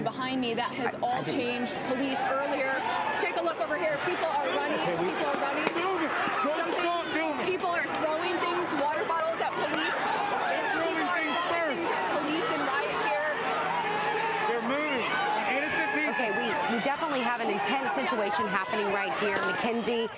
see behind me, that has all changed. Police earlier. Take a look over here. People are running. People are running. People are throwing things, water bottles at police. People are throwing things at police in riot gear. They're moving. Innocent people. Okay, we definitely have an intense situation happening right here, Mackenzie.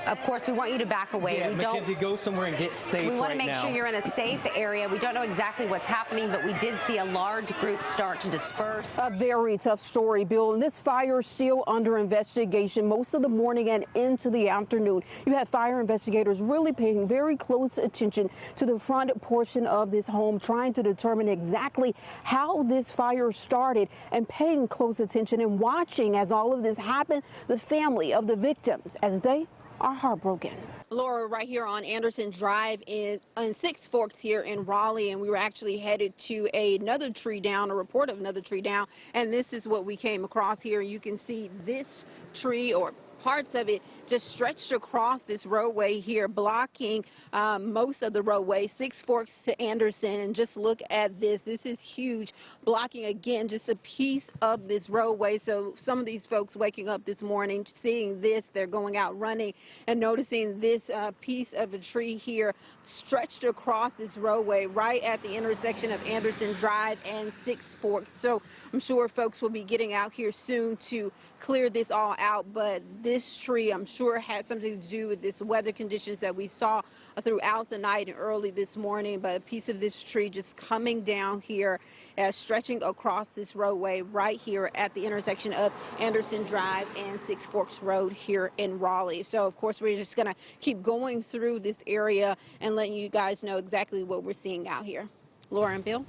Of course, we want you to back away. Yeah, Mackenzie, go somewhere and get safe. We want to make sure you're in a safe area. We don't know exactly what's happening, but we did see a large group start to disperse. A very tough story, Bill. And this fire is still under investigation most of the morning and into the afternoon. You have fire investigators really paying very close attention to the front portion of this home, trying to determine exactly how this fire started and paying close attention and watching as all of this happened, the family of the victims as they are heartbroken. Laura, right here on Anderson Drive in Six Forks here in Raleigh, and we were actually headed to another tree down, a report of another tree down, and this is what we came across here. You can see this tree, or parts of it, just stretched across this roadway here, blocking most of the roadway, Six Forks to Anderson. And just look at this. This is huge, blocking again just a piece of this roadway. So some of these folks waking up this morning, seeing this, they're going out running and noticing this piece of a tree here stretched across this roadway right at the intersection of Anderson Drive and Six Forks. So I'm sure folks will be getting out here soon to clear this all out, but this tree, I'm sure, had something to do with this weather conditions that we saw throughout the night and early this morning. But a piece of this tree just coming down here, stretching across this roadway right here at the intersection of Anderson Drive and Six Forks Road here in Raleigh. So, of course, we're just going to keep going through this area and letting you guys know exactly what we're seeing out here. Laura and Bill.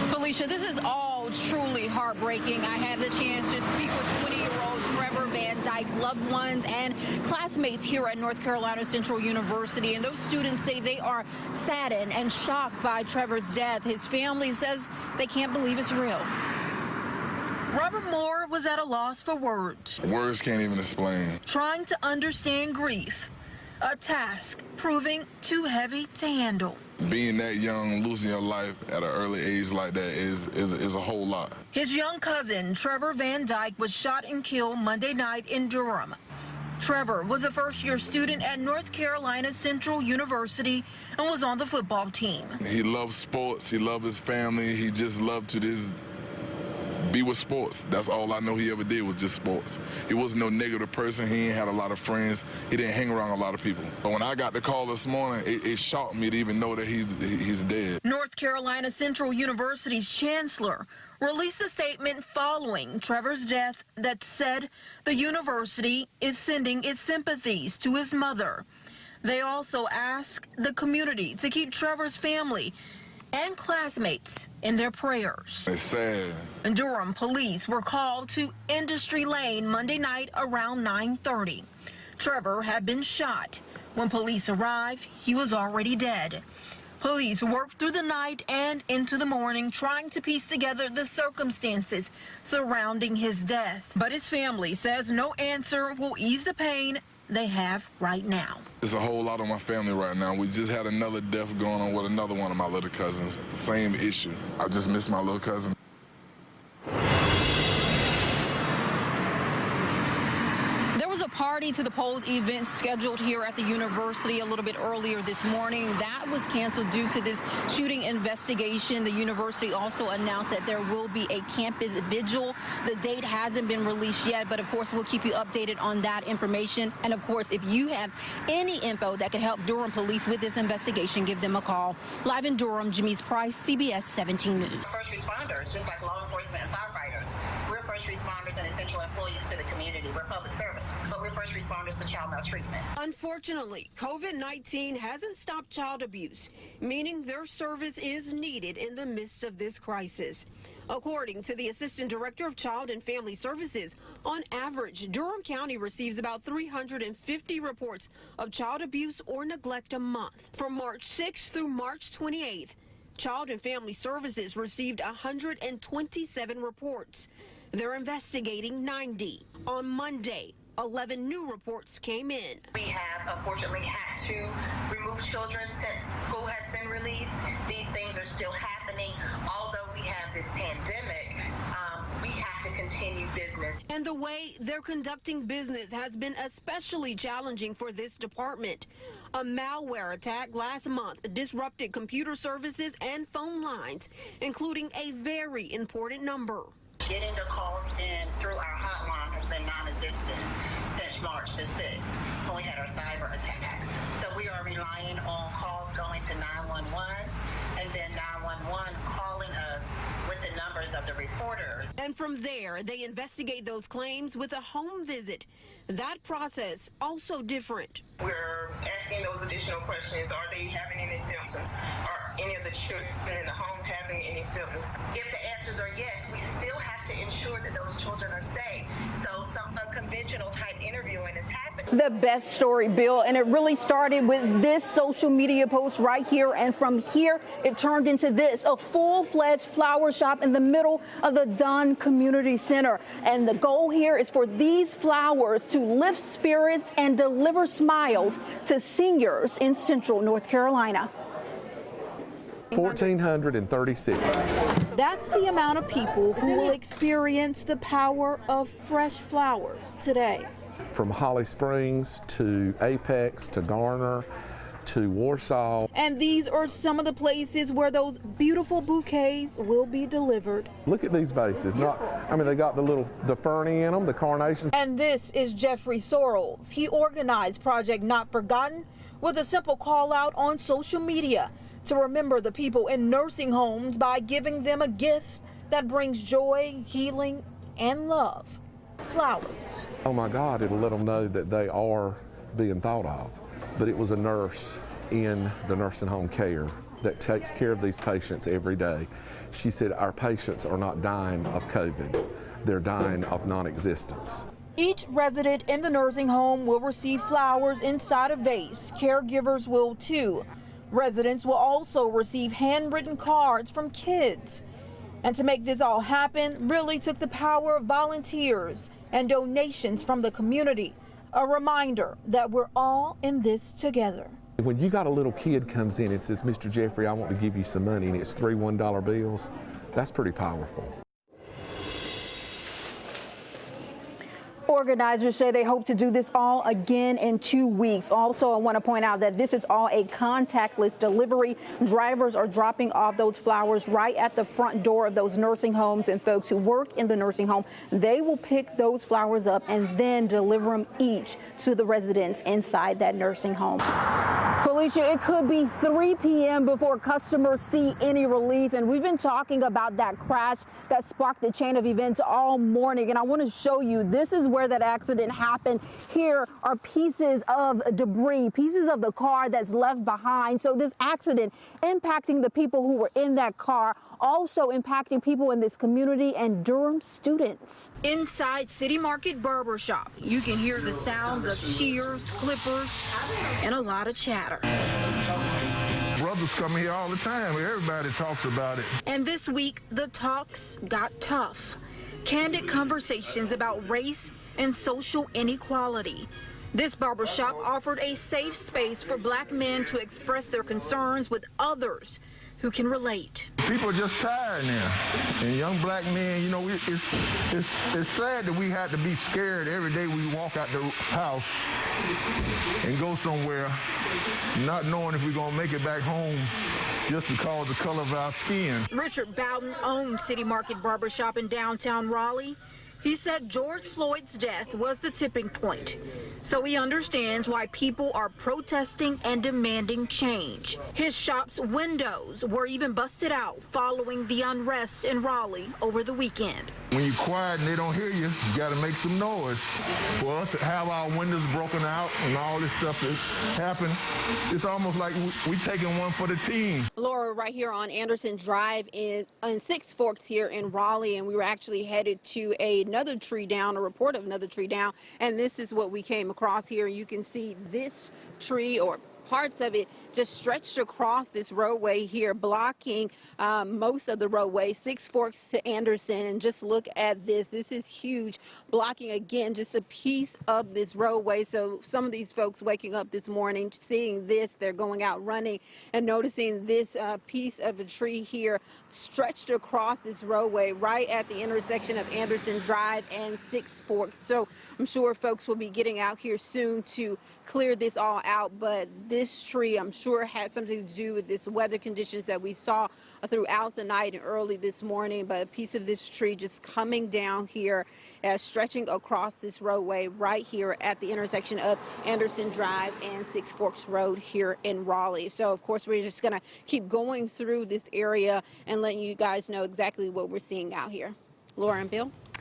Felicia, this is all truly heartbreaking. I had the chance to speak with 20-year-old Trevor Van Dyke's loved ones and classmates here at North Carolina Central University, and those students say they are saddened and shocked by Trevor's death. His family says they can't believe it's real. Robert Moore was at a loss for words. Words can't even explain. Trying to understand grief, a task proving too heavy to handle. Being that young, losing your life at an early age like that is a whole lot. His young cousin, Trevor Van Dyke, was shot and killed Monday night in Durham. Trevor was a first-year student at North Carolina Central University and was on the football team. He loved sports. He loved his family. He just loved to be with sports. That's all I know he ever did was just sports. He wasn't no negative person. He ain't had a lot of friends. He didn't hang around a lot of people. But when I got the call this morning, it shocked me to even know that he's dead. North Carolina Central University's chancellor released a statement following Trevor's death that said the university is sending its sympathies to his mother. They also asked the community to keep Trevor's family and classmates in their prayers. It's sad. Durham police were called to Industry Lane Monday night around 9:30. Trevor had been shot. When police arrived, he was already dead. Police worked through the night and into the morning trying to piece together the circumstances surrounding his death. But his family says no answer will ease the pain they have right now. It's a whole lot on my family right now. We just had another death going on with another one of my little cousins. Same issue. I just miss my little cousin. There was a party to the polls event scheduled here at the university a little bit earlier this morning. That was canceled due to this shooting investigation. The university also announced that there will be a campus vigil. The date hasn't been released yet, but of course we'll keep you updated on that information. And of course, if you have any info that could help Durham police with this investigation, give them a call. Live in Durham, Jamice Price, CBS 17 News. First responders, just like law enforcement and firefighters. We're first responders and essential employees to the community. We're public servants, but we're first responders to child maltreatment. Unfortunately, COVID-19 hasn't stopped child abuse, meaning their service is needed in the midst of this crisis. According to the Assistant Director of Child and Family Services, on average, Durham County receives about 350 reports of child abuse or neglect a month. From March 6th through March 28th, Child and Family Services received 127 reports. They're investigating 90. On Monday, 11 new reports came in. We have unfortunately had to remove children since school has been released. These things are still happening. Although we have this pandemic, business. And the way they're conducting business has been especially challenging for this department. A malware attack last month disrupted computer services and phone lines, including a very important number. Getting the calls in through our hotline has been non-existent since March the 6th, when we had our cyber attack. So we are relying on calls going to 911 and then 911 calling us with the numbers of the reporters. And from there, they investigate those claims with a home visit. That process also different. We're asking those additional questions. Are they having any symptoms? Are any of the children in the home having any symptoms? If the answers are yes, we still have to ensure that those children are safe. So some conventional type interviewing is happening. The best story, Bill, and it really started with this social media post right here, and from here it turned into this, a full-fledged flower shop in the middle of the Dunn Community Center. And the goal here is for these flowers to lift spirits and deliver smiles to seniors in Central North Carolina. 1,436. That's the amount of people who will experience the power of fresh flowers today. From Holly Springs to Apex to Garner to Warsaw. And these are some of the places where those beautiful bouquets will be delivered. Look at these vases. They got the ferny in them, the carnations. And this is Jeffrey Sorrells. He organized Project Not Forgotten with a simple call out on social media to remember the people in nursing homes by giving them a gift that brings joy, healing, and love. Flowers. Oh my God, it'll let them know that they are being thought of. But it was a nurse in the nursing home care that takes care of these patients every day. She said, our patients are not dying of COVID, they're dying of non-existence. Each resident in the nursing home will receive flowers inside a vase. Caregivers will too. Residents will also receive handwritten cards from kids. And to make this all happen really took the power of volunteers and donations from the community. A reminder that we're all in this together. When you got a little kid comes in and says, Mr. Jeffrey, I want to give you some money, and it's 3 $1 bills, that's pretty powerful. Organizers say they hope to do this all again in 2 weeks. Also, I want to point out that this is all a contactless delivery. Drivers are dropping off those flowers right at the front door of those nursing homes, and folks who work in the nursing home, they will pick those flowers up and then deliver them each to the residents inside that nursing home. Felicia, it could be 3 p.m. before customers see any relief, and we've been talking about that crash that sparked the chain of events all morning, and I want to show you, this is where that accident happened. Here are pieces of debris, pieces of the car that's left behind. So this accident impacting the people who were in that car, also impacting people in this community and Durham students. Inside City Market Barber Shop, you can hear the sounds of shears, clippers, and a lot of chatter. Brothers come here all the time. Everybody talks about it. And this week, the talks got tough. Candid conversations about race and social inequality. This barbershop offered a safe space for black men to express their concerns with others who can relate. People are just tired now. And young black men, it's sad that we have to be scared every day we walk out the house and go somewhere not knowing if we're going to make it back home just because of the color of our skin. Richard Bowden owned City Market Barbershop in downtown Raleigh. He said George Floyd's death was the tipping point. So he understands why people are protesting and demanding change. His shop's windows were even busted out following the unrest in Raleigh over the weekend. When you're quiet and they don't hear you, you got to make some noise. For us to have our windows broken out and all this stuff that happened, it's almost like we taking one for the team. Laura, right here on Anderson Drive in Six Forks here in Raleigh, and we were actually headed to another tree down, a report of another tree down, and this is what we came across here. You can see this tree or parts of it just stretched across this roadway here, blocking most of the roadway, 6 Forks to Anderson. Just look at this. This is huge, blocking again just a piece of this roadway. So some of these folks waking up this morning, seeing this, they're going out running and noticing this piece of a tree here stretched across this roadway right at the intersection of Anderson Drive and 6 Forks. So I'm sure folks will be getting out here soon to clear this all out, but this tree I'm sure had something to do with this weather conditions that we saw throughout the night and early this morning. But a piece of this tree just coming down here, stretching across this roadway right here at the intersection of Anderson Drive and 6 Forks Road here in Raleigh. So of course we're just going to keep going through this area and letting you guys know exactly what we're seeing out here. Laura and Bill.